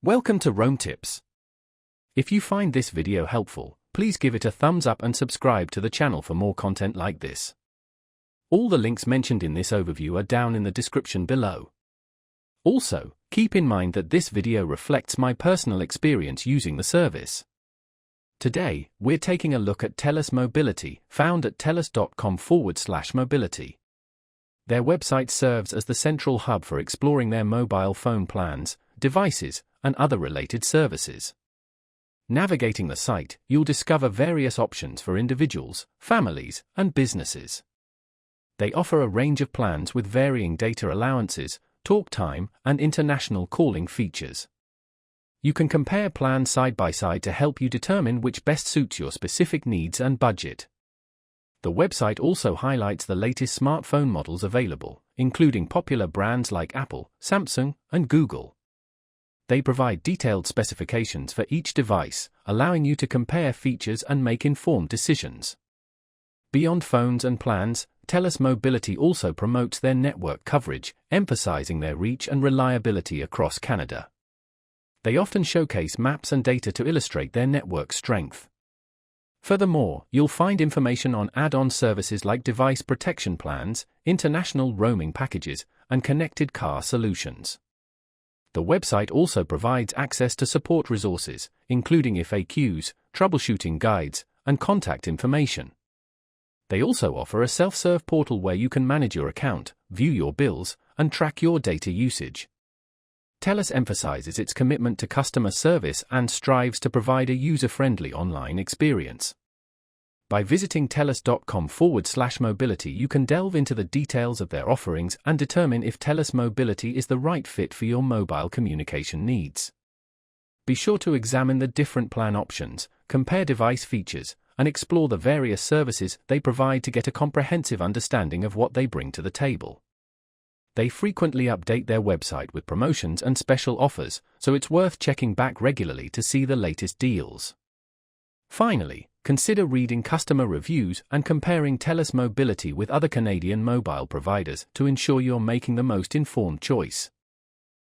Welcome to Roam Tips. If you find this video helpful, please give it a thumbs up and subscribe to the channel for more content like this. All the links mentioned in this overview are down in the description below. Also, keep in mind that this video reflects my personal experience using the service. Today, we're taking a look at Telus Mobility, found at telus.com/mobility. Their website serves as the central hub for exploring their mobile phone plans, devices, and other related services. Navigating the site, you'll discover various options for individuals, families, and businesses. They offer a range of plans with varying data allowances, talk time, and international calling features. You can compare plans side by side to help you determine which best suits your specific needs and budget. The website also highlights the latest smartphone models available, including popular brands like Apple, Samsung, and Google. They provide detailed specifications for each device, allowing you to compare features and make informed decisions. Beyond phones and plans, Telus Mobility also promotes their network coverage, emphasizing their reach and reliability across Canada. They often showcase maps and data to illustrate their network strength. Furthermore, you'll find information on add-on services like device protection plans, international roaming packages, and connected car solutions. The website also provides access to support resources, including FAQs, troubleshooting guides, and contact information. They also offer a self-serve portal where you can manage your account, view your bills, and track your data usage. Telus emphasizes its commitment to customer service and strives to provide a user-friendly online experience. By visiting telus.com/mobility, you can delve into the details of their offerings and determine if Telus Mobility is the right fit for your mobile communication needs. Be sure to examine the different plan options, compare device features, and explore the various services they provide to get a comprehensive understanding of what they bring to the table. They frequently update their website with promotions and special offers, so it's worth checking back regularly to see the latest deals. Finally, consider reading customer reviews and comparing Telus Mobility with other Canadian mobile providers to ensure you're making the most informed choice.